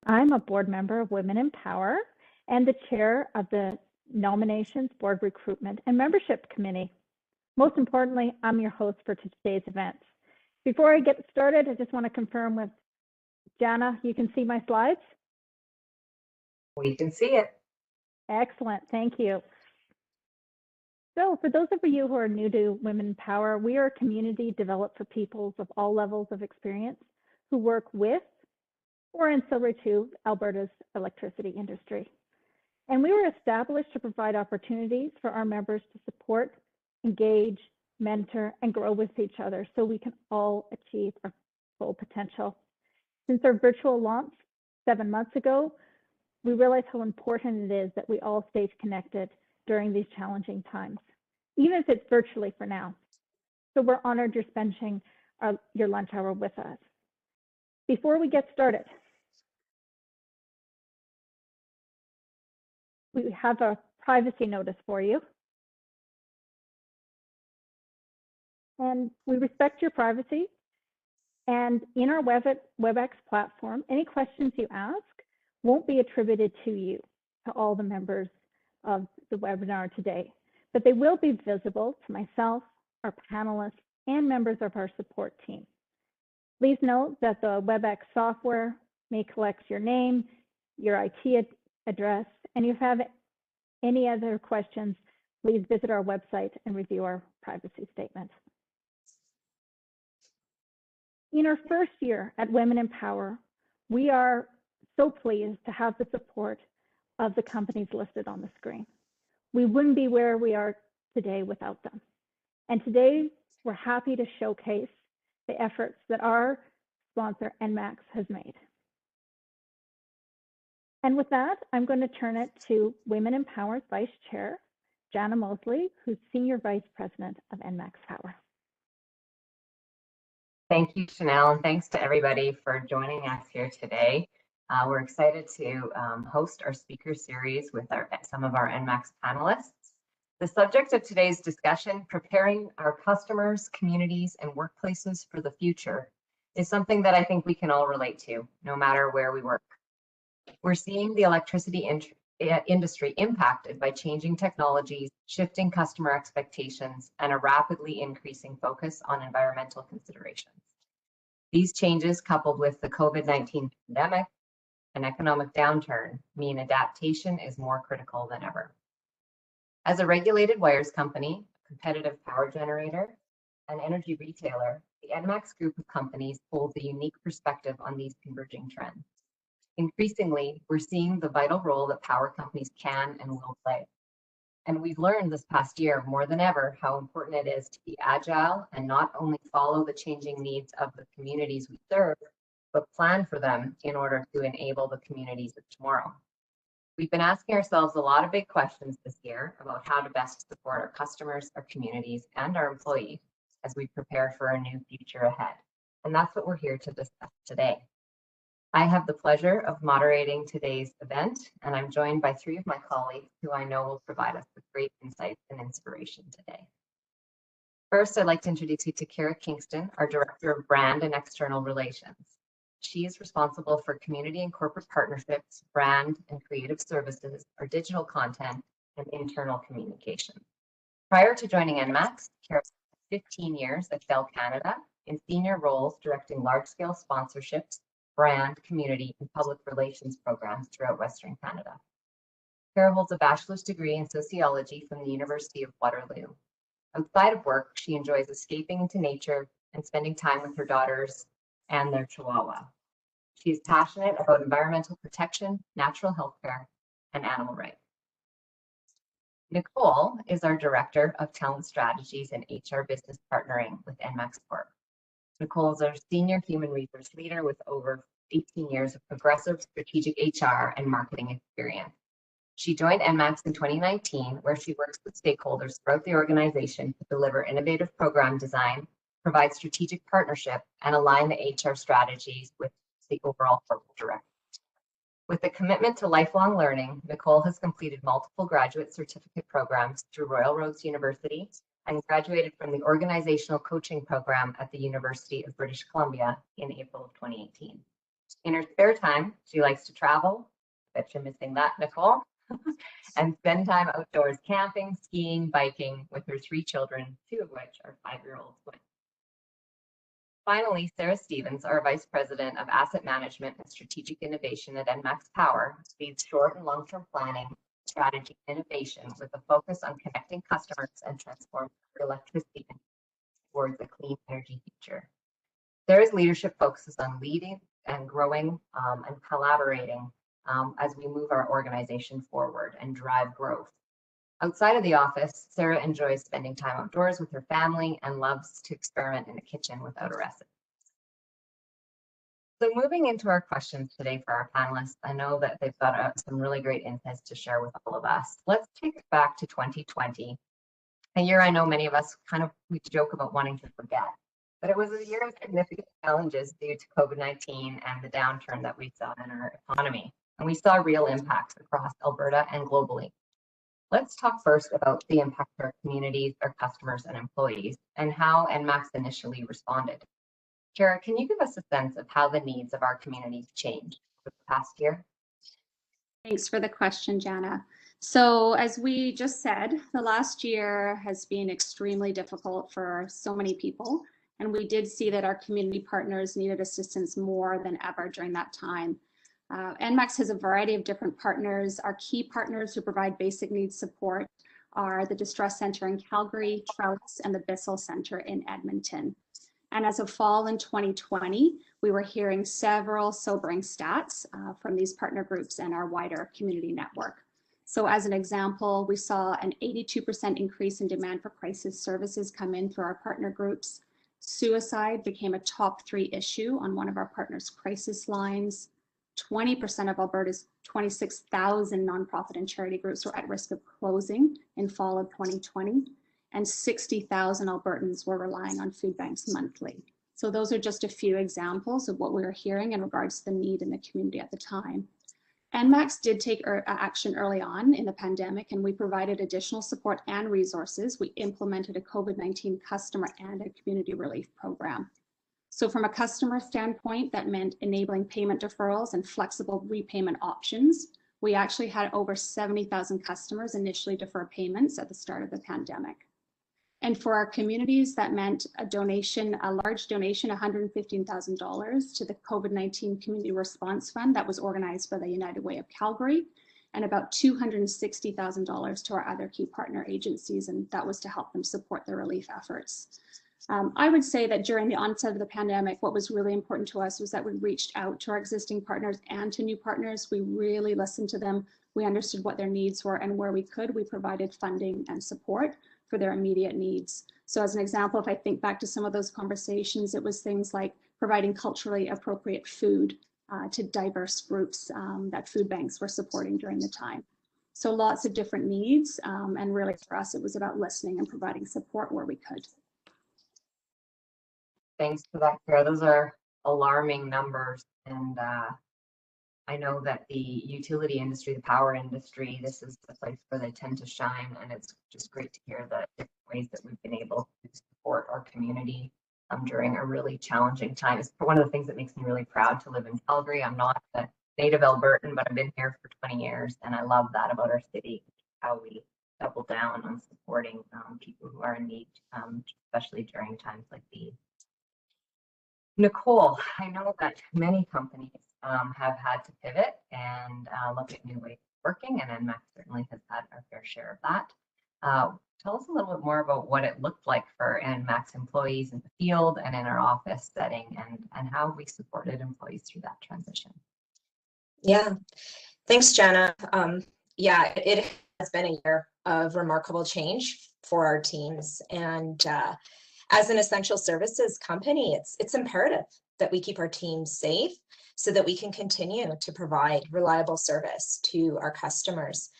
I'm a board member of Women+Power and the chair of the Nominations, Board Recruitment, and Membership Committee. Most importantly, I'm your host for today's event. Before I get started, I just want to confirm with Jana, you can see my slides? We can see it. Excellent, thank you. So for those of you who are new to Women+Power, we are a community developed for peoples of all levels of experience who work with or ancillary to Alberta's electricity industry. And we were established to provide opportunities for our members to support, engage, mentor, and grow with each other so we can all achieve our full potential. Since our virtual launch 7 months ago, we realized how important it is that we all stay connected during these challenging times, even if it's virtually for now. So we're honored you're spending your lunch hour with us. Before we get started, we have a privacy notice for you. And we respect your privacy. And in our WebEx platform, any questions you ask won't be attributed to you, to all the members of the webinar today, but they will be visible to myself, our panelists, and members of our support team. Please note that the WebEx software may collect your name, your IT address, and if you have any other questions, please visit our website and review our privacy statement. In our first year at Women+Power, we are so pleased to have the support of the companies listed on the screen. We wouldn't be where we are today without them. And today, we're happy to showcase the efforts that our sponsor, ENMAX, has made. And with that, I'm going to turn it to Women+Power's Vice Chair, Jana Mosley, who's Senior Vice President of ENMAX Power. Thank you, Chanel, and thanks to everybody for joining us here today. We're excited to host our speaker series with some of our ENMAX panelists. The subject of today's discussion, preparing our customers, communities, and workplaces for the future, is something that I think we can all relate to, no matter where we work. We're seeing the electricity industry impacted by changing technologies, shifting customer expectations, and a rapidly increasing focus on environmental considerations. These changes, coupled with the COVID-19 pandemic and economic downturn, mean adaptation is more critical than ever. As a regulated wires company, a competitive power generator, and energy retailer, the ENMAX group of companies holds a unique perspective on these converging trends. Increasingly, we're seeing the vital role that power companies can and will play. And we've learned this past year more than ever how important it is to be agile and not only follow the changing needs of the communities we serve, but plan for them in order to enable the communities of tomorrow. We've been asking ourselves a lot of big questions this year about how to best support our customers, our communities, and our employees as we prepare for a new future ahead. And that's what we're here to discuss today. I have the pleasure of moderating today's event, and I'm joined by 3 of my colleagues who I know will provide us with great insights and inspiration today. First, I'd like to introduce you to Kara Kingston, our Director of Brand and External Relations. She is responsible for community and corporate partnerships, brand and creative services, our digital content, and internal communication. Prior to joining ENMAX, Kara spent 15 years at Bell Canada in senior roles directing large-scale sponsorships, brand, community, and public relations programs throughout Western Canada. Kara holds a bachelor's degree in sociology from the University of Waterloo. Outside of work, she enjoys escaping into nature and spending time with her daughters and their chihuahua. She is passionate about environmental protection, natural health care, and animal rights. Nicole is our Director of Talent Strategies and HR Business Partnering with ENMAX Corp. Nicole is our senior human resource leader with over 18 years of progressive strategic HR and marketing experience. She joined ENMAX in 2019, where she works with stakeholders throughout the organization to deliver innovative program design, provide strategic partnership, and align the HR strategies with the overall corporate direction. With a commitment to lifelong learning, Nicole has completed multiple graduate certificate programs through Royal Roads University and graduated from the Organizational Coaching Program at the University of British Columbia in April of 2018. In her spare time, she likes to travel. Bet you're missing that, Nicole. And spend time outdoors camping, skiing, biking with her 3 children, 2 of which are 5-year-old twins. Finally, Sarah Stevens, our Vice President of Asset Management and Strategic Innovation at ENMAX Power, leads short and long-term planning, strategy, and innovation with a focus on connecting customers and transforming electricity towards a clean energy future. Sarah's leadership focuses on leading and growing and collaborating as we move our organization forward and drive growth. Outside of the office, Sarah enjoys spending time outdoors with her family and loves to experiment in the kitchen without a recipe. So moving into our questions today for our panelists, I know that they've got some really great insights to share with all of us. Let's take it back to 2020, a year I know many of us we joke about wanting to forget, but it was a year of significant challenges due to COVID-19 and the downturn that we saw in our economy. And we saw real impacts across Alberta and globally. Let's talk first about the impact to our communities, our customers, and employees, and how ENMAX initially responded. Kara, can you give us a sense of how the needs of our communities changed over the past year? Thanks for the question, Jana. So as we just said, the last year has been extremely difficult for so many people, and we did see that our community partners needed assistance more than ever during that time. ENMAX has a variety of different partners. Our key partners who provide basic needs support are the Distress Center in Calgary, Trouts, and the Bissell Center in Edmonton. And as of fall in 2020, we were hearing several sobering stats from these partner groups and our wider community network. So as an example, we saw an 82% increase in demand for crisis services come in through our partner groups. Suicide became a top 3 issue on one of our partners' crisis lines. 20% of Alberta's 26,000 nonprofit and charity groups were at risk of closing in fall of 2020, and 60,000 Albertans were relying on food banks monthly. So those are just a few examples of what we were hearing in regards to the need in the community at the time. ENMAX did take action early on in the pandemic, and we provided additional support and resources. We implemented a COVID-19 customer and a community relief program. So from a customer standpoint, that meant enabling payment deferrals and flexible repayment options. We actually had over 70,000 customers initially defer payments at the start of the pandemic. And for our communities, that meant a large donation, $115,000 to the COVID-19 Community Response Fund that was organized by the United Way of Calgary, and about $260,000 to our other key partner agencies, and that was to help them support their relief efforts. I would say that during the onset of the pandemic, what was really important to us was that we reached out to our existing partners and to new partners. We really listened to them. We understood what their needs were, and where we could, we provided funding and support for their immediate needs. So as an example, if I think back to some of those conversations, it was things like providing culturally appropriate food to diverse groups that food banks were supporting during the time. So lots of different needs, and really for us, it was about listening and providing support where we could. Thanks for that, Kara. Those are alarming numbers. And I know that the utility industry, the power industry, this is the place where they tend to shine. And it's just great to hear the different ways that we've been able to support our community during a really challenging time. It's one of the things that makes me really proud to live in Calgary. I'm not a native Albertan, but I've been here for 20 years. And I love that about our city, how we double down on supporting people who are in need, especially during times like these. Nicole, I know that many companies have had to pivot and look at new ways of working, and ENMAX certainly has had our fair share of that. Tell us a little bit more about what it looked like for ENMAX employees in the field and in our office setting, and how we supported employees through that transition. Yeah, thanks, Jana. Yeah, it has been a year of remarkable change for our teams, and as an essential services company, it's imperative that we keep our teams safe so that we can continue to provide reliable service to our customers.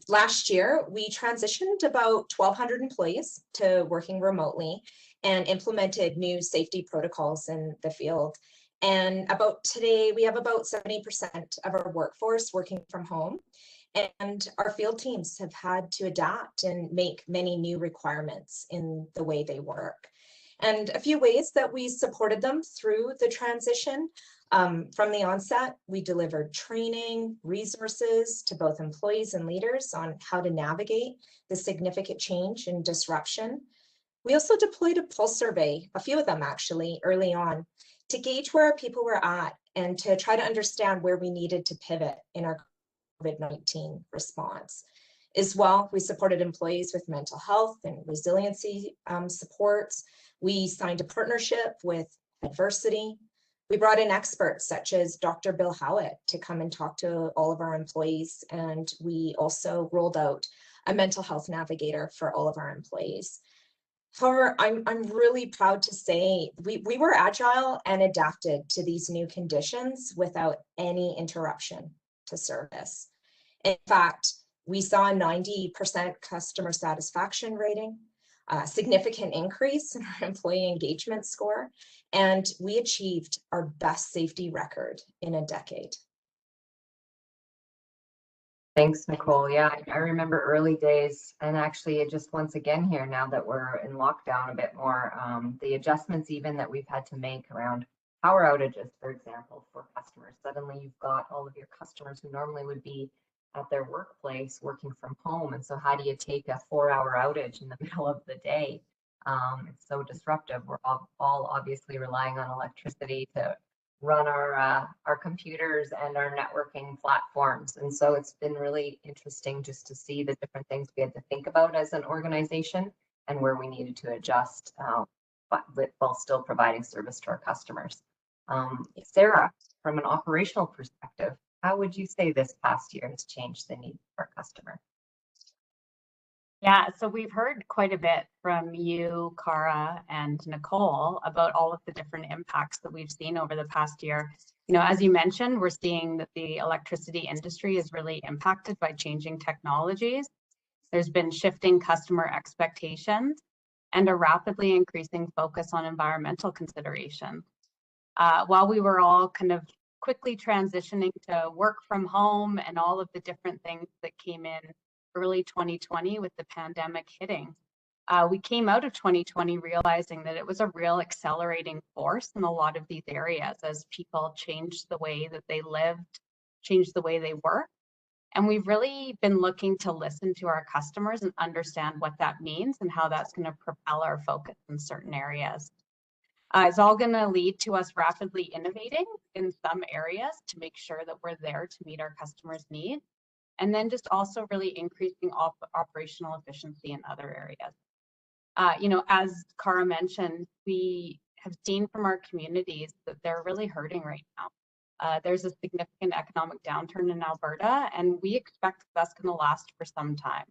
Last year, we transitioned about 1,200 employees to working remotely and implemented new safety protocols in the field. And today, we have about 70% of our workforce working from home. And our field teams have had to adapt and make many new requirements in the way they work. And a few ways that we supported them through the transition. From the onset, we delivered training, resources to both employees and leaders on how to navigate the significant change and disruption. We also deployed a pulse survey, a few of them actually, early on, to gauge where our people were at and to try to understand where we needed to pivot in our COVID-19 response. As well, we supported employees with mental health and resiliency supports. We signed a partnership with Adversity. We brought in experts such as Dr. Bill Howitt to come and talk to all of our employees. And we also rolled out a mental health navigator for all of our employees. However, I'm really proud to say we were agile and adapted to these new conditions without any interruption to service. In fact, we saw a 90% customer satisfaction rating, a significant increase in our employee engagement score, and we achieved our best safety record in a decade. Thanks, Nicole. Yeah, I remember early days, and actually just once again here, now that we're in lockdown a bit more, the adjustments even that we've had to make around power outages, for example, for customers. Suddenly you've got all of your customers who normally would be at their workplace working from home. And so how do you take a 4-hour outage in the middle of the day? It's so disruptive. We're all obviously relying on electricity to run our computers and our networking platforms. And so it's been really interesting just to see the different things we had to think about as an organization and where we needed to adjust, but while still providing service to our customers. Sarah, from an operational perspective, how would you say this past year has changed the needs of our customer? Yeah, so we've heard quite a bit from you, Cara, and Nicole about all of the different impacts that we've seen over the past year. You know, as you mentioned, we're seeing that the electricity industry is really impacted by changing technologies. There's been shifting customer expectations and a rapidly increasing focus on environmental considerations. While we were all kind of quickly transitioning to work from home and all of the different things that came in early 2020 with the pandemic hitting, we came out of 2020 realizing that it was a real accelerating force in a lot of these areas as people changed the way that they lived, changed the way they work. And we've really been looking to listen to our customers and understand what that means and how that's going to propel our focus in certain areas. It's all going to lead to us rapidly innovating in some areas to make sure that we're there to meet our customers' needs, and then just also really increasing operational efficiency in other areas. You know, as Cara mentioned, we have seen from our communities that they're really hurting right now. There's a significant economic downturn in Alberta, and we expect that's going to last for some time.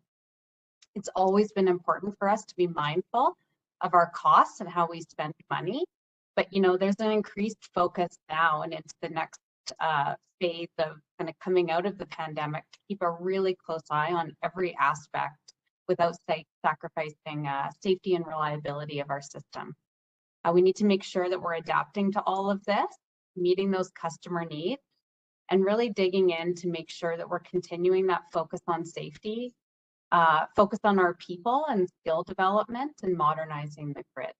It's always been important for us to be mindful of our costs and how we spend money. But, you know, there's an increased focus now and into the next phase of kind of coming out of the pandemic to keep a really close eye on every aspect without sacrificing safety and reliability of our system. We need to make sure that we're adapting to all of this, meeting those customer needs, and really digging in to make sure that we're continuing that focus on safety, focus on our people and skill development, and modernizing the grid.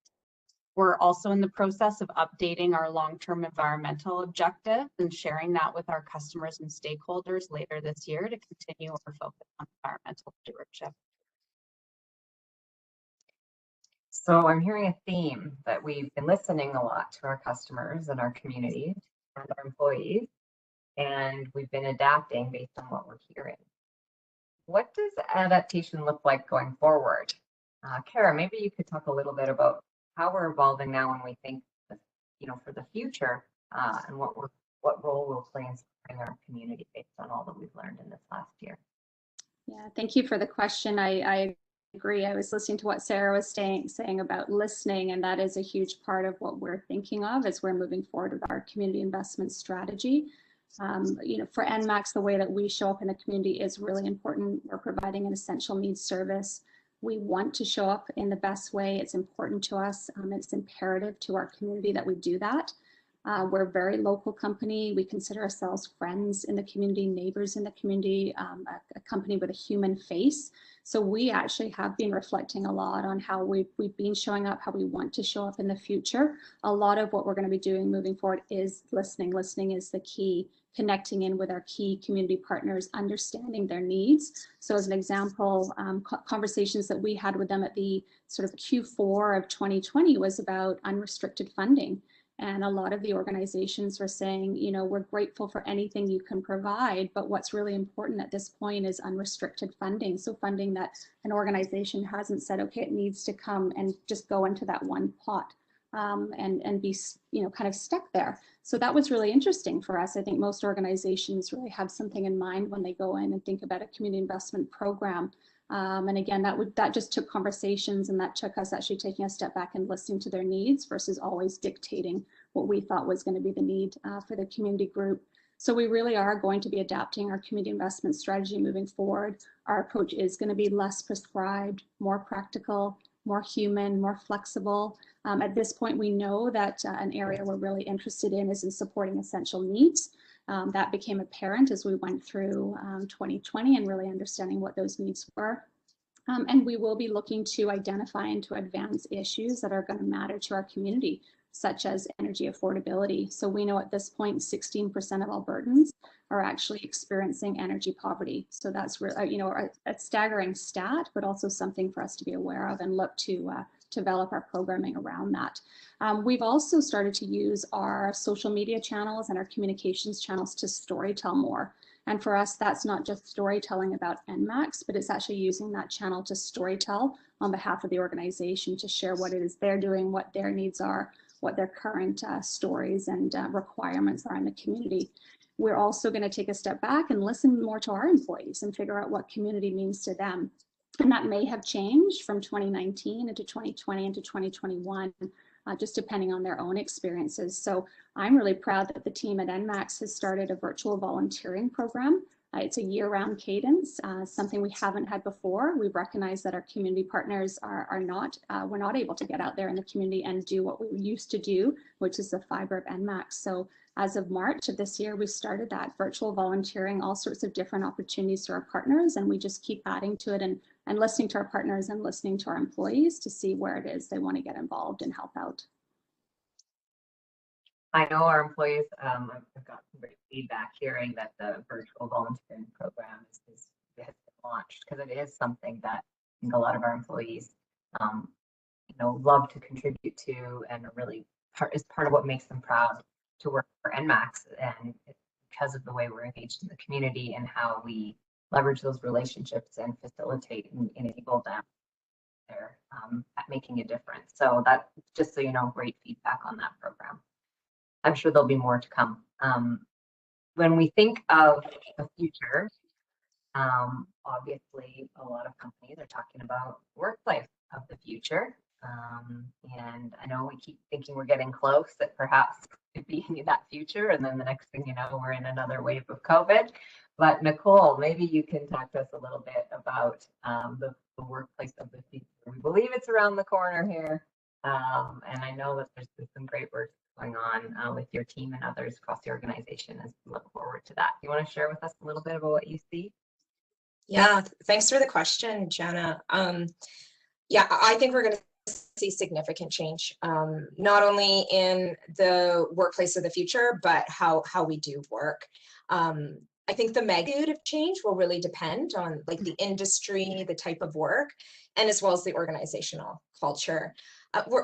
We're also in the process of updating our long-term environmental objectives and sharing that with our customers and stakeholders later this year to continue our focus on environmental stewardship. So I'm hearing a theme that we've been listening a lot to our customers and our communities and our employees, and we've been adapting based on what we're hearing. What does adaptation look like going forward? Cara, maybe you could talk a little bit about how we're evolving now when we think, you know, for the future, and what role we'll play in supporting our community based on all that we've learned in this last year. Yeah, thank you for the question. I agree. I was listening to what Sarah was saying about listening, and that is a huge part of what we're thinking of as we're moving forward with our community investment strategy. You know, for ENMAX, the way that we show up in the community is really important. We're providing an essential needs service. We want to show up in the best way. It's important to us. It's imperative to our community that we do that. We're a very local company. We consider ourselves friends in the community, neighbors in the community, a company with a human face. So we actually have been reflecting a lot on how we've been showing up, how we want to show up in the future. A lot of what we're going to be doing moving forward is listening. Listening is the key, connecting in with our key community partners, understanding their needs. So as an example, conversations that we had with them at the sort of Q4 of 2020 was about unrestricted funding. And a lot of the organizations were saying, you know, we're grateful for anything you can provide, but what's really important at this point is unrestricted funding. So funding that an organization hasn't said, okay, it needs to come and just go into that one pot and be, you know, kind of stuck there. So that was really interesting for us. I think most organizations really have something in mind when they go in and think about a community investment program. And again, that just took conversations, and that took us actually taking a step back and listening to their needs versus always dictating what we thought was going to be the need for the community group. So we really are going to be adapting our community investment strategy moving forward. Our approach is going to be less prescribed, more practical, more human, more flexible. At this point, we know that an area we're really interested in is in supporting essential needs. That became apparent as we went through 2020 and really understanding what those needs were. And we will be looking to identify and to advance issues that are going to matter to our community, such as energy affordability. So we know at this point, 16% of Albertans are actually experiencing energy poverty. So that's, you know, a staggering stat, but also something for us to be aware of and look to develop our programming around that. We've also started to use our social media channels and our communications channels to storytell more. And for us, that's not just storytelling about ENMAX, but it's actually using that channel to storytell on behalf of the organization to share what it is they're doing, what their needs are, what their current stories and requirements are in the community. We're also going to take a step back and listen more to our employees and figure out what community means to them. And that may have changed from 2019 into 2020 into 2021, just depending on their own experiences. So I'm really proud that the team at ENMAX has started a virtual volunteering program. It's a year-round cadence, something we haven't had before. We recognize that our community partners we're not able to get out there in the community and do what we used to do, which is the fiber of ENMAX. So as of March of this year, we started that virtual volunteering, all sorts of different opportunities to our partners, and we just keep adding to it and listening to our partners and listening to our employees to see where it is they want to get involved and help out. I know our employees, I've got some great feedback hearing that the virtual volunteering program has been launched, because it is something that I think a lot of our employees, you know, love to contribute to, and really is part of what makes them proud to work for ENMAX, and it's because of the way we're engaged in the community and how we leverage those relationships and facilitate and enable them there at making a difference. So that, just so you know, great feedback on that program. I'm sure there'll be more to come. When we think of the future, obviously a lot of companies are talking about workplace of the future. And I know we keep thinking we're getting close, that perhaps could be that future, and then the next thing you know, we're in another wave of COVID. But Nicole, maybe you can talk to us a little bit about the workplace of the future. We believe it's around the corner here, and I know that there's some great work going on with your team and others across the organization as we look forward to that. Do you want to share with us a little bit about what you see? Yeah, thanks for the question, Jana. Yeah, I think we're going to see significant change, not only in the workplace of the future, but how we do work. I think the magnitude of change will really depend on like the industry, the type of work, and as well as the organizational culture.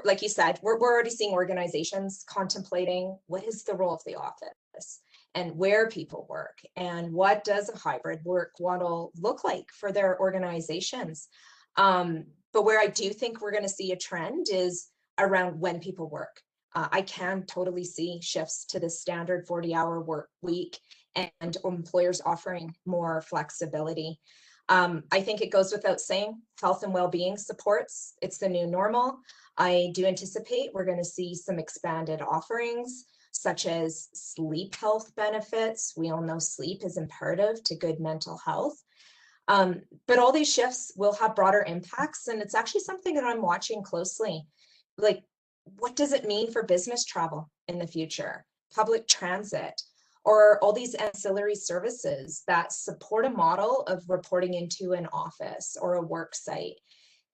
Like you said, we're already seeing organizations contemplating what is the role of the office and where people work, and what does a hybrid work model look like for their organizations. But where I do think we're going to see a trend is around when people work. I can totally see shifts to the standard 40-hour work week and employers offering more flexibility. I think it goes without saying, health and well-being supports, it's the new normal. I do anticipate we're going to see some expanded offerings, such as sleep health benefits. We all know sleep is imperative to good mental health. But all these shifts will have broader impacts, and it's actually something that I'm watching closely. Like, what does it mean for business travel in the future, public transit, or all these ancillary services that support a model of reporting into an office or a work site?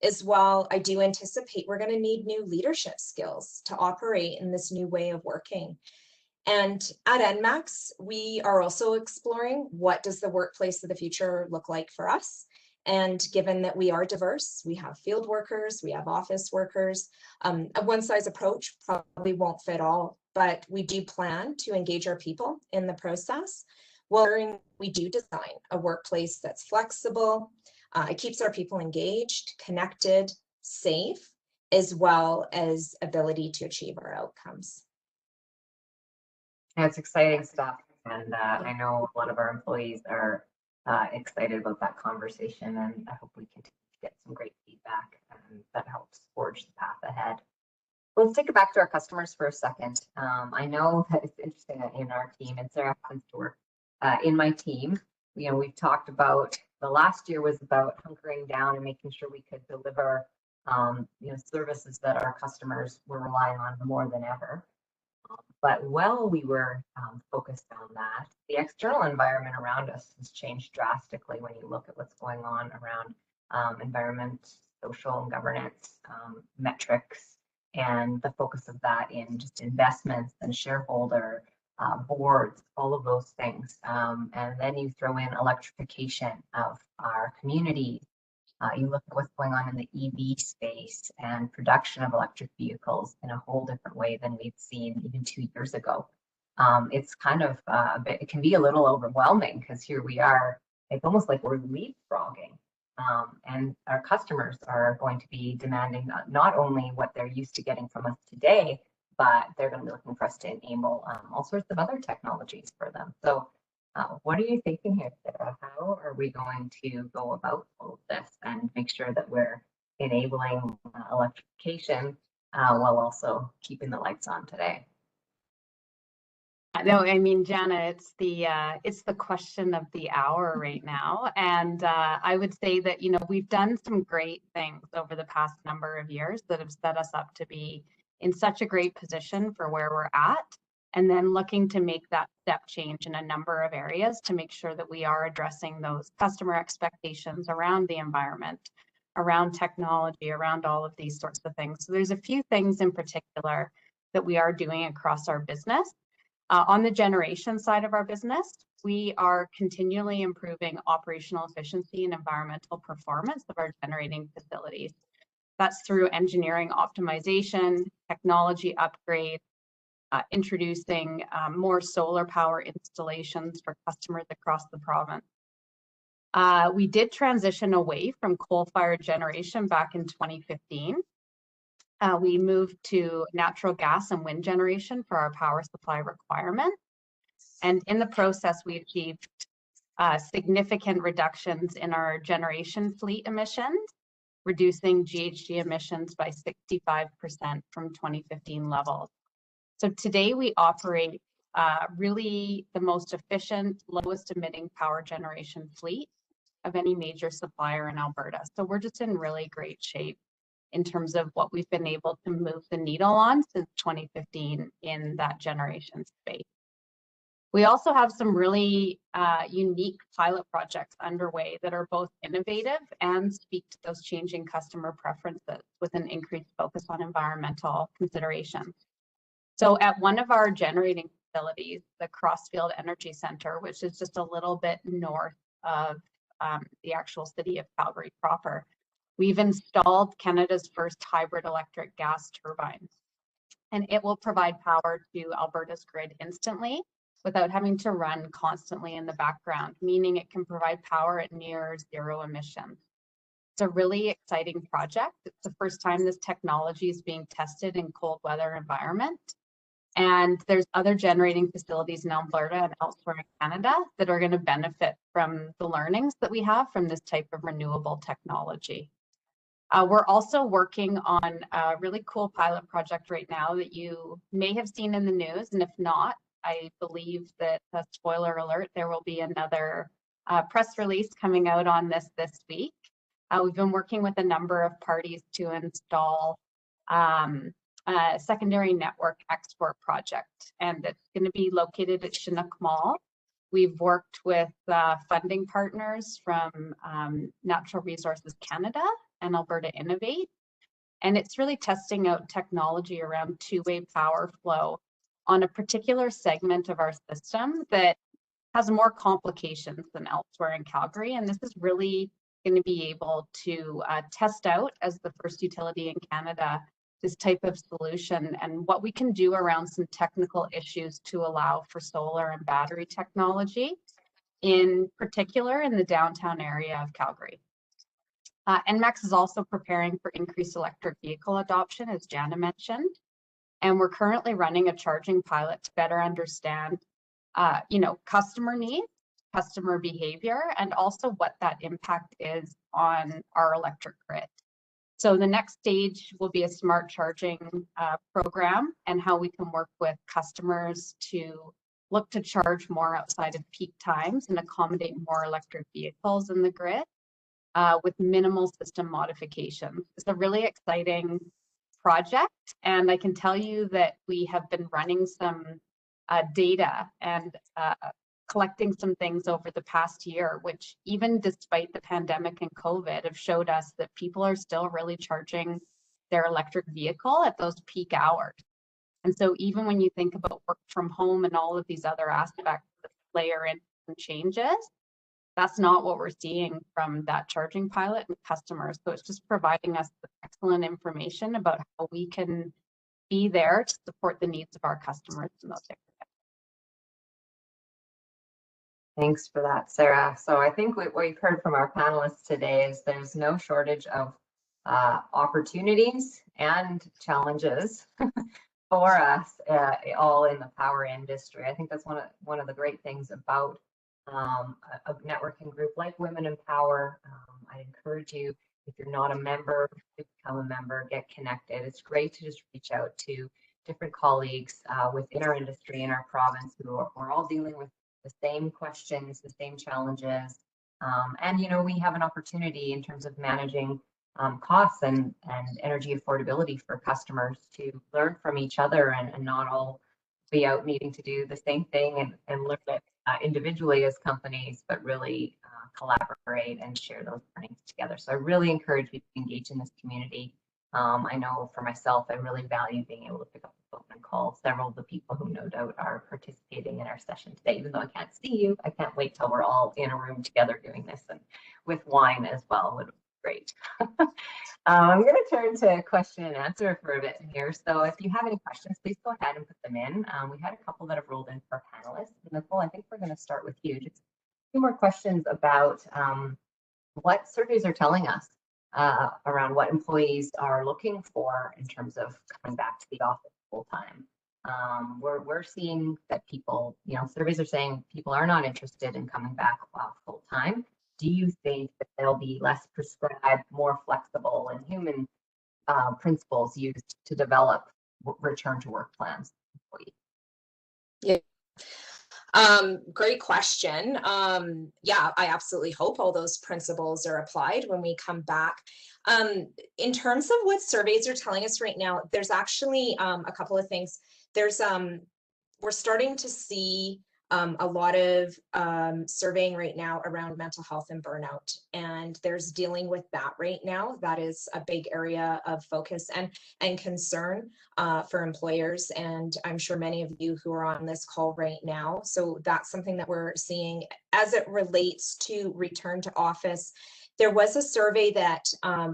As well, I do anticipate we're going to need new leadership skills to operate in this new way of working. And at ENMAX, we are also exploring what does the workplace of the future look like for us. And given that we are diverse, we have field workers, we have office workers, a one-size approach probably won't fit all, but we do plan to engage our people in the process while we do design a workplace that's flexible. It keeps our people engaged, connected, safe, as well as ability to achieve our outcomes. Yeah, it's exciting stuff. And I know a lot of our employees are excited about that conversation, and I hope we continue to get some great feedback that helps forge the path ahead. Let's take it back to our customers for a second. I know that it's interesting that in our team, and Sarah happens to work in my team, you know, we've talked about the last year was about hunkering down and making sure we could deliver you know, services that our customers were relying on more than ever. But while we were focused on that, the external environment around us has changed drastically when you look at what's going on around environment, social and governance metrics, and the focus of that in just investments and shareholder boards, all of those things. And then you throw in electrification of our communities. You look at what's going on in the EV space and production of electric vehicles in a whole different way than we've seen even 2 years ago. It's kind of a bit, it can be a little overwhelming because here we are, it's almost like we're leapfrogging. And our customers are going to be demanding not only what they're used to getting from us today, but they're going to be looking for us to enable all sorts of other technologies for them. So what are you thinking here, Sarah? How are we going to go about all of this and make sure that we're enabling electrification while also keeping the lights on today? No, I mean, Jana, it's the question of the hour right now. And I would say that, you know, we've done some great things over the past number of years that have set us up to be in such a great position for where we're at. And then looking to make that step change in a number of areas to make sure that we are addressing those customer expectations around the environment, around technology, around all of these sorts of things. So there's a few things in particular that we are doing across our business. On the generation side of our business, we are continually improving operational efficiency and environmental performance of our generating facilities. That's through engineering optimization, technology upgrades, introducing more solar power installations for customers across the province. We did transition away from coal-fired generation back in 2015. We moved to natural gas and wind generation for our power supply requirement. And in the process, we achieved significant reductions in our generation fleet emissions, reducing GHG emissions by 65% from 2015 levels. So today we operate really the most efficient, lowest emitting power generation fleet of any major supplier in Alberta. So we're just in really great shape in terms of what we've been able to move the needle on since 2015 in that generation space. We also have some really unique pilot projects underway that are both innovative and speak to those changing customer preferences with an increased focus on environmental considerations. So at one of our generating facilities, the Crossfield Energy Center, which is just a little bit north of the actual city of Calgary proper, we've installed Canada's first hybrid electric gas turbines. And it will provide power to Alberta's grid instantly without having to run constantly in the background, meaning it can provide power at near zero emissions. It's a really exciting project. It's the first time this technology is being tested in cold weather environment. And there's other generating facilities in Alberta and elsewhere in Canada that are going to benefit from the learnings that we have from this type of renewable technology. We're also working on a really cool pilot project right now that you may have seen in the news. And if not, I believe that, spoiler alert, there will be another press release coming out on this week. We've been working with a number of parties to install secondary network export project, and it's going to be located at Chinook Mall. We've worked with funding partners from Natural Resources Canada and Alberta Innovate, and it's really testing out technology around two-way power flow on a particular segment of our system that has more complications than elsewhere in Calgary. And this is really going to be able to test out, as the first utility in Canada, this type of solution and what we can do around some technical issues to allow for solar and battery technology, in particular in the downtown area of Calgary. ENMAX is also preparing for increased electric vehicle adoption, as Jana mentioned, and we're currently running a charging pilot to better understand customer needs, customer behavior, and also what that impact is on our electric grid. So the next stage will be a smart charging program and how we can work with customers to look to charge more outside of peak times and accommodate more electric vehicles in the grid with minimal system modifications. It's a really exciting project, and I can tell you that we have been running some data and collecting some things over the past year, which even despite the pandemic and COVID have showed us that people are still really charging their electric vehicle at those peak hours. And so even when you think about work from home and all of these other aspects that layer in changes, that's not what we're seeing from that charging pilot and customers. So it's just providing us with excellent information about how we can be there to support the needs of our customers in those areas. Thanks for that, Sarah. So I think what we've heard from our panelists today is there's no shortage of opportunities and challenges for us all in the power industry. I think that's one of the great things about a networking group like Women+Power. I encourage you, if you're not a member, to become a member, get connected. It's great to just reach out to different colleagues within our industry in our province who are all dealing with the same questions, the same challenges. And, we have an opportunity in terms of managing costs and energy affordability for customers to learn from each other and not all be out needing to do the same thing and look at individually as companies, but really collaborate and share those learnings together. So I really encourage you to engage in this community. I know for myself, I really value being able to pick up the phone and call several of the people who no doubt are participating in our session today. Even though I can't see you, I can't wait till we're all in a room together doing this, and with wine as well would be great. I'm going to turn to question and answer for a bit here. So if you have any questions, please go ahead and put them in. We had a couple that have rolled in for panelists. Nicole, I think we're going to start with you. Just a few more questions about what surveys are telling us around what employees are looking for in terms of coming back to the office full time. We're seeing that people, surveys are saying people are not interested in coming back full time. Do you think that they'll be less prescribed, more flexible, and human principles used to develop return to work plans? Yeah. Great question. Yeah, I absolutely hope all those principles are applied when we come back. In terms of what surveys are telling us right now, there's actually a couple of things. There's we're starting to see a lot of surveying right now around mental health and burnout, and there's dealing with that right now. That is a big area of focus and concern for employers, and I'm sure many of you who are on this call right now. So that's something that we're seeing as it relates to return to office. There was a survey that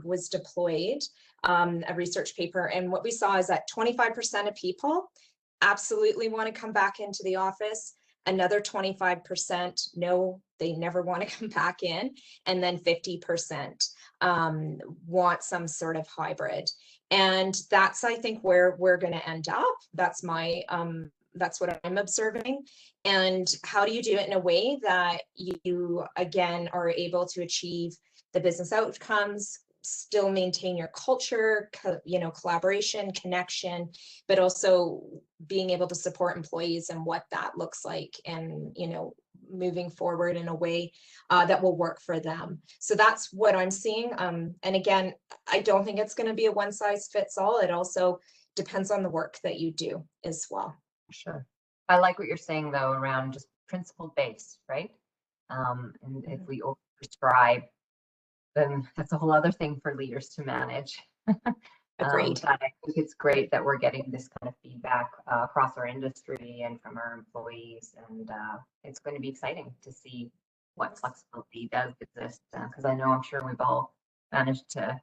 was deployed, a research paper, and what we saw is that 25% of people absolutely want to come back into the office. Another 25%, no, they never want to come back in. And then 50% want some sort of hybrid. And that's, I think, where we're going to end up. That's my, that's what I'm observing. And how do you do it in a way that you, again, are able to achieve the business outcomes, still maintain your culture, collaboration, connection, but also being able to support employees and what that looks like, and moving forward in a way that will work for them. So that's what I'm seeing. And again, I don't think it's going to be a one size fits all. It also depends on the work that you do as well. Sure. I like what you're saying though around just principle based, right? And if we overprescribe, then that's a whole other thing for leaders to manage. Agreed. But I think it's great that we're getting this kind of feedback across our industry and from our employees, and it's going to be exciting to see what flexibility does exist, because I know I'm sure we've all managed to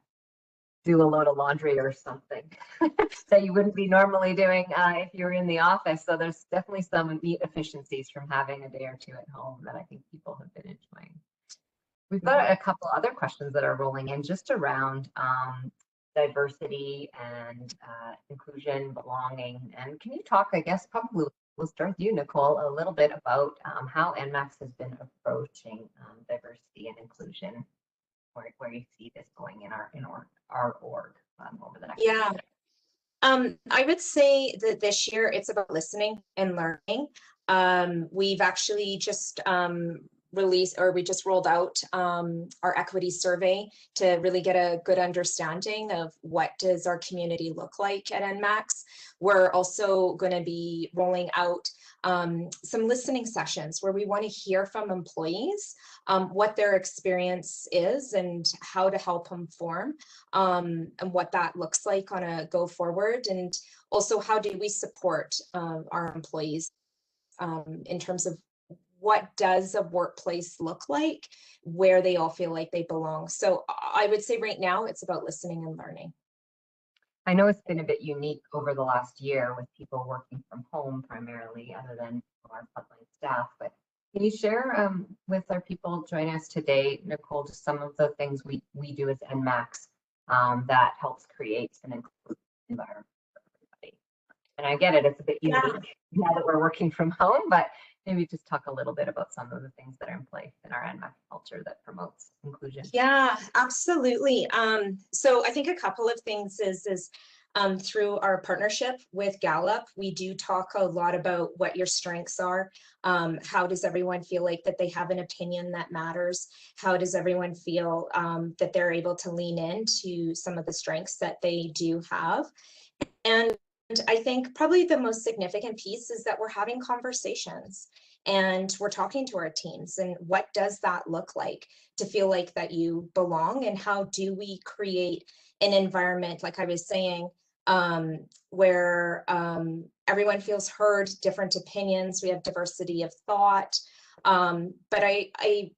do a load of laundry or something that you wouldn't be normally doing if you were in the office. So there's definitely some neat efficiencies from having a day or two at home that I think people have been enjoying. We've got a couple other questions that are rolling in just around diversity and inclusion, belonging. And can you talk, I guess, probably we'll start with you, Nicole, a little bit about how ENMAX has been approaching diversity and inclusion, where you see this going in our org over the next year. I would say that this year it's about listening and learning. We've actually just we just rolled out our equity survey to really get a good understanding of what does our community look like at ENMAX. We're also going to be rolling out some listening sessions where we want to hear from employees what their experience is and how to help them form and what that looks like on a go forward, and also how do we support our employees in terms of what does a workplace look like where they all feel like they belong. So I would say right now it's about listening and learning. I know it's been a bit unique over the last year with people working from home primarily, other than our frontline staff, but can you share with our people joining us today, Nicole, just some of the things we do as ENMAX that helps create an inclusive environment for everybody? And I get it, it's a bit unique now that we're working from home, but maybe just talk a little bit about some of the things that are in place in our ENMAX culture that promotes inclusion. Yeah, absolutely. So I think a couple of things is through our partnership with Gallup, we do talk a lot about what your strengths are. How does everyone feel like that they have an opinion that matters? How does everyone feel that they're able to lean into some of the strengths that they do have? And I think probably the most significant piece is that we're having conversations and we're talking to our teams, and what does that look like to feel like that you belong, and how do we create an environment, like I was saying, where everyone feels heard, different opinions, we have diversity of thought, but I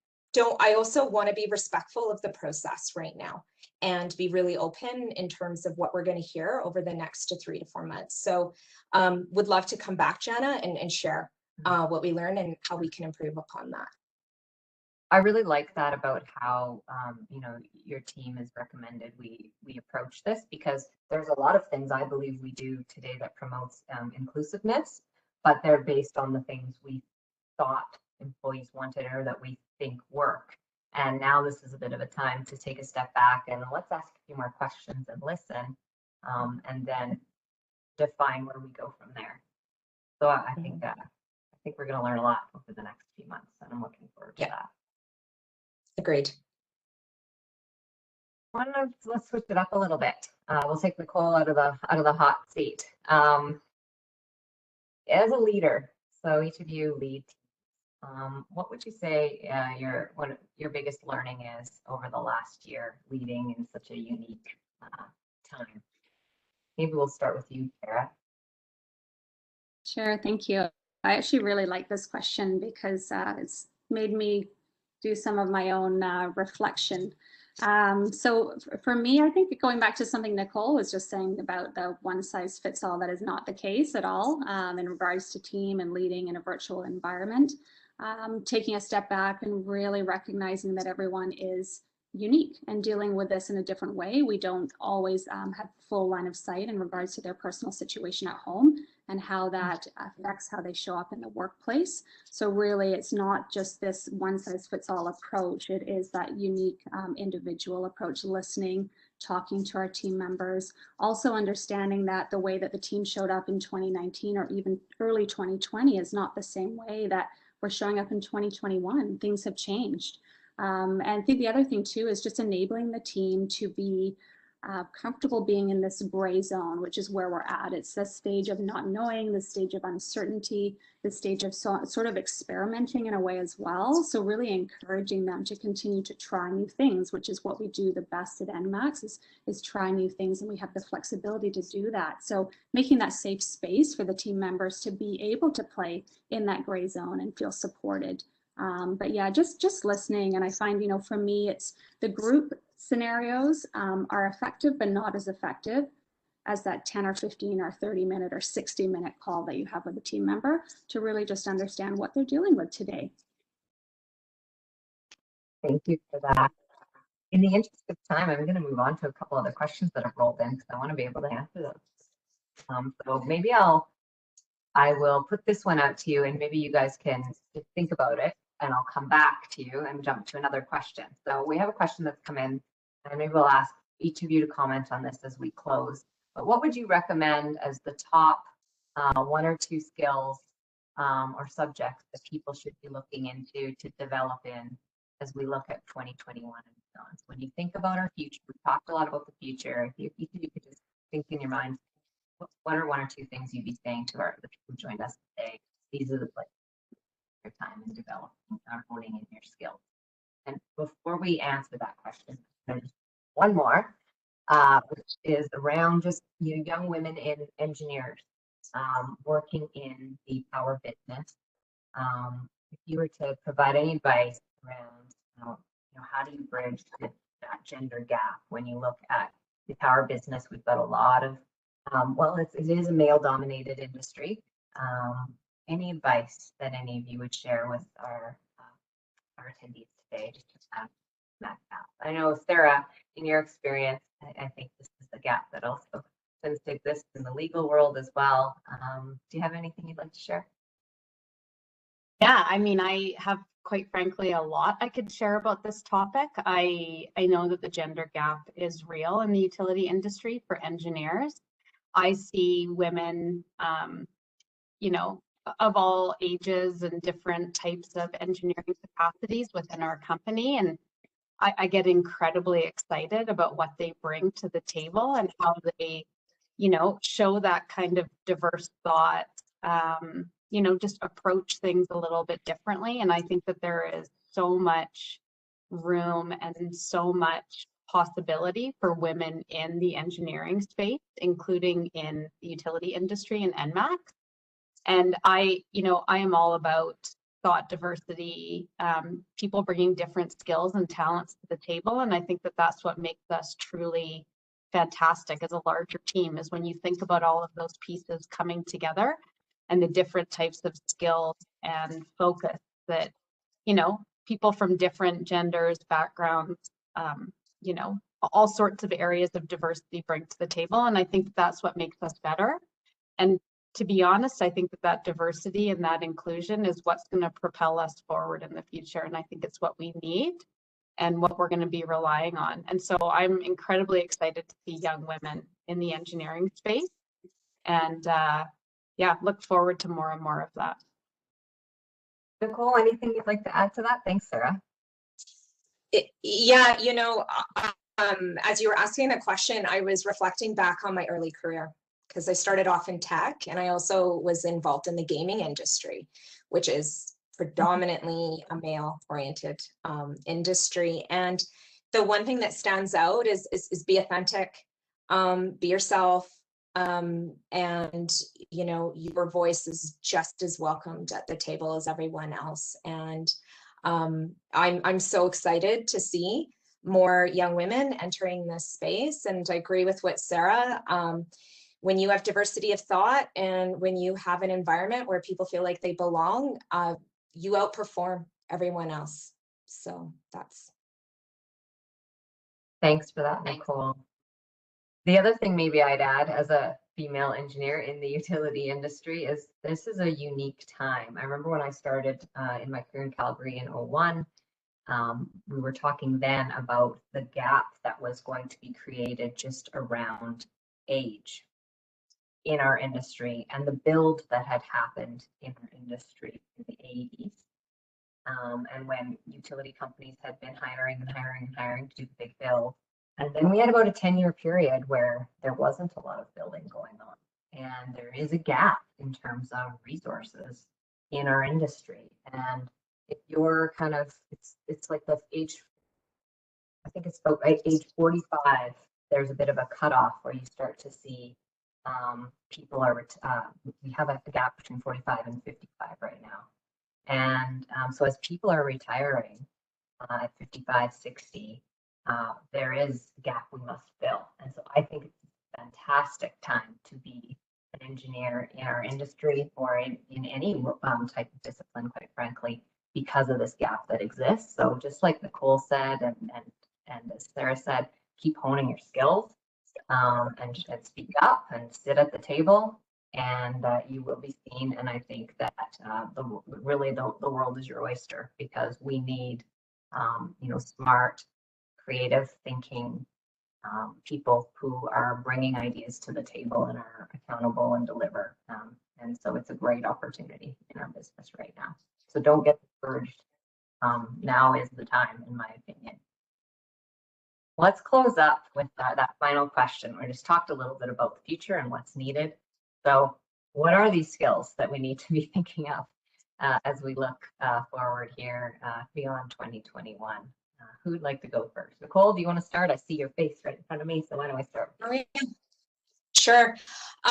also want to be respectful of the process right now and be really open in terms of what we're going to hear over the next 3 to 4 months. So would love to come back, Jana, and share what we learned and how we can improve upon that. I really like that about how your team has recommended we approach this, because there's a lot of things I believe we do today that promotes inclusiveness, but they're based on the things we thought employees wanted or that we think work. And now this is a bit of a time to take a step back and let's ask a few more questions and listen, and then define where we go from there. So I think we're going to learn a lot over the next few months, and I'm looking forward to that. Agreed. Let's switch it up a little bit. We'll take Nicole out of the hot seat. As a leader, so each of you lead. What would you say your biggest learning is over the last year leading in such a unique time? Maybe we'll start with you, Kara. Sure, thank you. I actually really like this question because it's made me do some of my own reflection. So for me, I think going back to something Nicole was just saying about the one size fits all, that is not the case at all in regards to team and leading in a virtual environment. Taking a step back and really recognizing that everyone is unique and dealing with this in a different way. We don't always have full line of sight in regards to their personal situation at home and how that affects how they show up in the workplace. So really, it's not just this one size fits all approach. It is that unique individual approach, listening, talking to our team members, also understanding that the way that the team showed up in 2019 or even early 2020 is not the same way that we're showing up in 2021. Things have changed. And I think the other thing too is just enabling the team to be comfortable being in this gray zone, which is where we're at. It's the stage of not knowing, the stage of uncertainty, the stage of sort of experimenting in a way as well. So really encouraging them to continue to try new things, which is what we do the best at ENMAX, is try new things, and we have the flexibility to do that. So making that safe space for the team members to be able to play in that gray zone and feel supported. But yeah, just listening. And I find, for me, it's the group scenarios are effective, but not as effective as that 10 or 15 or 30-minute or 60-minute call that you have with a team member to really just understand what they're dealing with today. Thank you for that. In the interest of time, I'm going to move on to a couple other questions that have rolled in because I want to be able to answer those. So maybe I will put this one out to you, and maybe you guys can just think about it, and I'll come back to you and jump to another question. So we have a question that's come in, and maybe we'll ask each of you to comment on this as we close. But what would you recommend as the top 1 or 2 skills or subjects that people should be looking into to develop in as we look at 2021 and beyond? So when you think about our future, we talked a lot about the future. If you could just think in your mind, what are 1 or 2 things you'd be saying to the people who joined us today? These are the places your time in developing or honing in your skills. And before we answer that question, there's one more, which is around just young women in engineers working in the power business. If you were to provide any advice around, how do you bridge that gender gap when you look at the power business? We've got a lot of, it is a male-dominated industry. Any advice that any of you would share with our attendees today to have that gap? I know, Sarah, in your experience, I think this is a gap that also tends to exist in the legal world as well. Do you have anything you'd like to share? Yeah, I mean, I have, quite frankly, a lot I could share about this topic. I know that the gender gap is real in the utility industry for engineers. I see women, of all ages and different types of engineering capacities within our company. And I get incredibly excited about what they bring to the table and how they, show that kind of diverse thought, just approach things a little bit differently. And I think that there is so much room and so much possibility for women in the engineering space, including in the utility industry and ENMAX. And I am all about thought diversity, people bringing different skills and talents to the table. And I think that that's what makes us truly fantastic as a larger team, is when you think about all of those pieces coming together and the different types of skills and focus that, people from different genders, backgrounds, all sorts of areas of diversity bring to the table. And I think that's what makes us better. And to be honest, I think that diversity and that inclusion is what's going to propel us forward in the future. And I think it's what we need and what we're going to be relying on. And so I'm incredibly excited to see young women in the engineering space. And look forward to more and more of that. Nicole, anything you'd like to add to that? Thanks, Sarah. Yeah, as you were asking the question, I was reflecting back on my early career, because I started off in tech, and I also was involved in the gaming industry, which is predominantly a male-oriented industry. And the one thing that stands out is be authentic, be yourself, and your voice is just as welcomed at the table as everyone else. And I'm so excited to see more young women entering this space. And I agree with what Sarah. When you have diversity of thought and when you have an environment where people feel like they belong, you outperform everyone else. So that's. Thanks for that, Nicole. The other thing maybe I'd add as a female engineer in the utility industry is this is a unique time. I remember when I started in my career in Calgary in 2001, we were talking then about the gap that was going to be created just around age in our industry and the build that had happened in our industry in the 80s. And when utility companies had been hiring and hiring and hiring to do the big build, And then we had about a 10-year period where there wasn't a lot of building going on. And there is a gap in terms of resources in our industry. And if you're kind of, it's like the age, I think it's about age 45, there's a bit of a cutoff where you start to see people are, we have a gap between 45 and 55 right now. And so as people are retiring at 55, 60, there is a gap we must fill. And so I think it's a fantastic time to be an engineer in our industry or in any type of discipline, quite frankly, because of this gap that exists. So just like Nicole said, and as Sarah said, keep honing your skills and speak up and sit at the table, and you will be seen. And I think that really the world is your oyster, because we need smart, creative thinking people who are bringing ideas to the table and are accountable and deliver. And so it's a great opportunity in our business right now. So don't get discouraged. Now is the time, in my opinion. Let's close up with that final question. We just talked a little bit about the future and what's needed. So what are these skills that we need to be thinking of as we look forward here beyond 2021? Who would like to go first? Nicole, do you want to start? I see your face right in front of me, so why don't I start? Oh, yeah. Sure.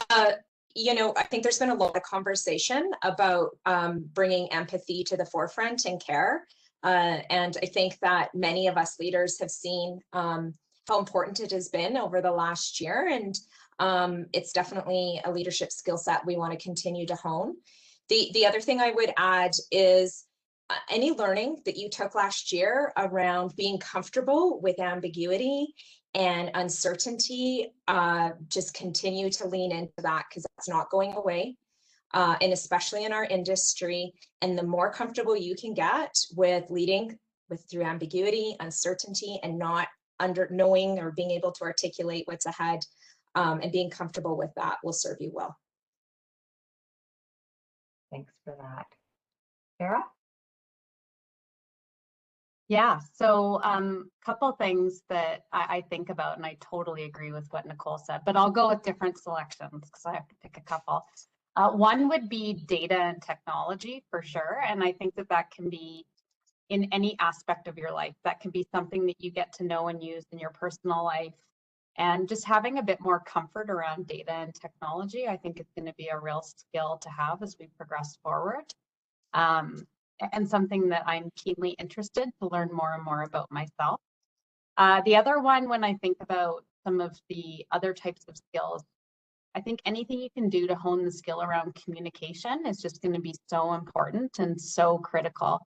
I think there's been a lot of conversation about bringing empathy to the forefront in care. And I think that many of us leaders have seen how important it has been over the last year. And it's definitely a leadership skill set we want to continue to hone. The other thing I would add is any learning that you took last year around being comfortable with ambiguity and uncertainty, just continue to lean into that, because that's not going away. And especially in our industry, and the more comfortable you can get with leading through ambiguity, uncertainty, and not knowing or being able to articulate what's ahead, and being comfortable with that will serve you well. Thanks for that. Sarah? Yeah, so couple things that I think about, and I totally agree with what Nicole said, but I'll go with different selections because I have to pick a couple. One would be data and technology for sure. And I think that can be in any aspect of your life. That can be something that you get to know and use in your personal life. And just having a bit more comfort around data and technology, I think it's going to be a real skill to have as we progress forward. And something that I'm keenly interested to learn more and more about myself. The other one, when I think about some of the other types of skills, I think anything you can do to hone the skill around communication is just going to be so important and so critical.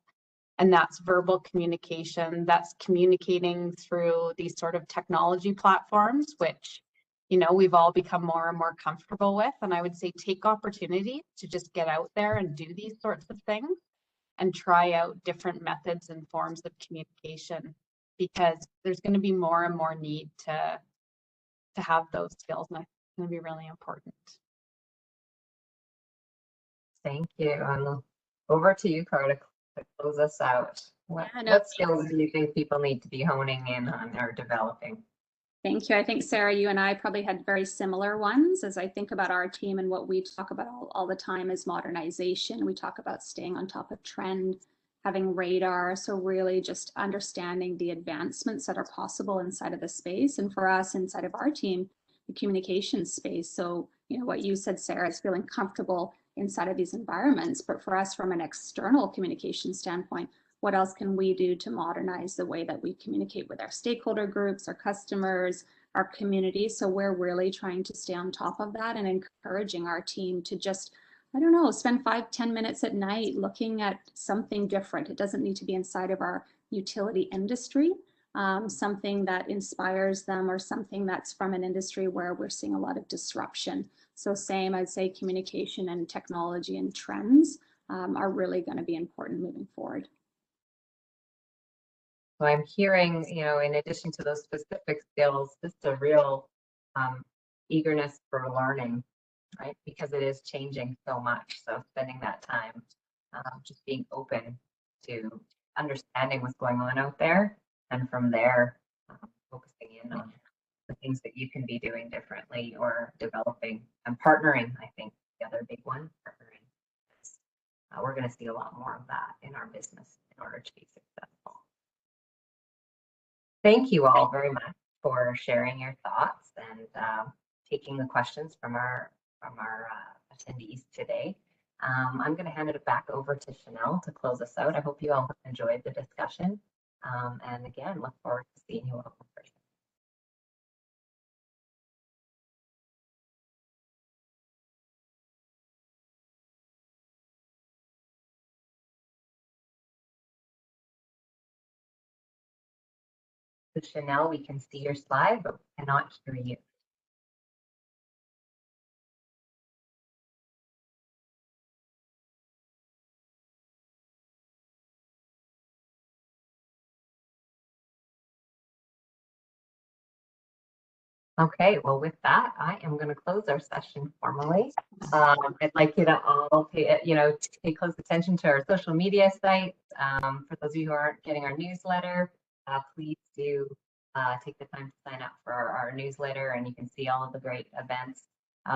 And that's verbal communication, that's communicating through these sort of technology platforms, which, we've all become more and more comfortable with. And I would say take opportunity to just get out there and do these sorts of things and try out different methods and forms of communication, because there's going to be more and more need to have those skills, and I think it's going to be really important. Thank you. Over to you, Cara, to close us out. What skills do you think people need to be honing in on or developing? Thank you. I think, Sarah, you and I probably had very similar ones. As I think about our team, and what we talk about all the time is modernization. We talk about staying on top of trend, having radar. So really just understanding the advancements that are possible inside of the space. And for us, inside of our team, the communication space. So, what you said, Sarah, is feeling comfortable inside of these environments. But for us, from an external communication standpoint, what else can we do to modernize the way that we communicate with our stakeholder groups, our customers, our community? So we're really trying to stay on top of that and encouraging our team to just, spend 5-10 minutes at night looking at something different. It doesn't need to be inside of our utility industry, something that inspires them, or something that's from an industry where we're seeing a lot of disruption. So same, I'd say communication and technology and trends are really going to be important moving forward. So I'm hearing, in addition to those specific skills, just a real eagerness for learning, right? Because it is changing so much. So spending that time just being open to understanding what's going on out there, and from there focusing in on the things that you can be doing differently or developing and partnering. I think the other big one, partnering. We're going to see a lot more of that in our business in order to be successful. Thank you all very much for sharing your thoughts and taking the questions from our attendees today. I'm going to hand it back over to Chanel to close us out. I hope you all enjoyed the discussion. And again, look forward to seeing you all in person. So Chanel, we can see your slide, but we cannot hear you. Okay, well, with that, I am going to close our session formally. I'd like you to all pay, pay close attention to our social media sites. For those of you who aren't getting our newsletter, please do take the time to sign up for our newsletter, and you can see all of the great events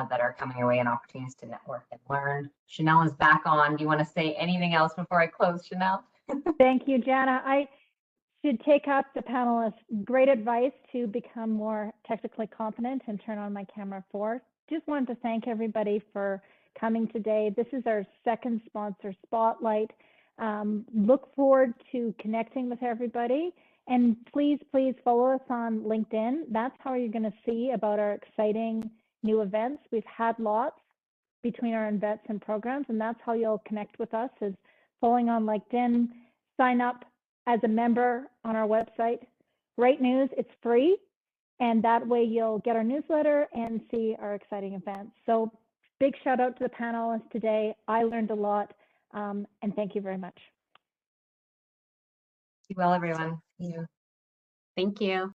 that are coming your way and opportunities to network and learn. Chanel is back on. Do you want to say anything else before I close, Chanel? Thank you, Jana. I should take up the panelists' great advice to become more technically competent and turn on my camera for. Just wanted to thank everybody for coming today. This is our second sponsor spotlight. Look forward to connecting with everybody. And please follow us on LinkedIn. That's how you're going to see about our exciting new events. We've had lots between our events and programs, and that's how you'll connect with us, is following on LinkedIn. Sign up as a member on our website. Great news, it's free. And that way you'll get our newsletter and see our exciting events. So big shout out to the panelists today. I learned a lot, and thank you very much. Be well, everyone. Thank you.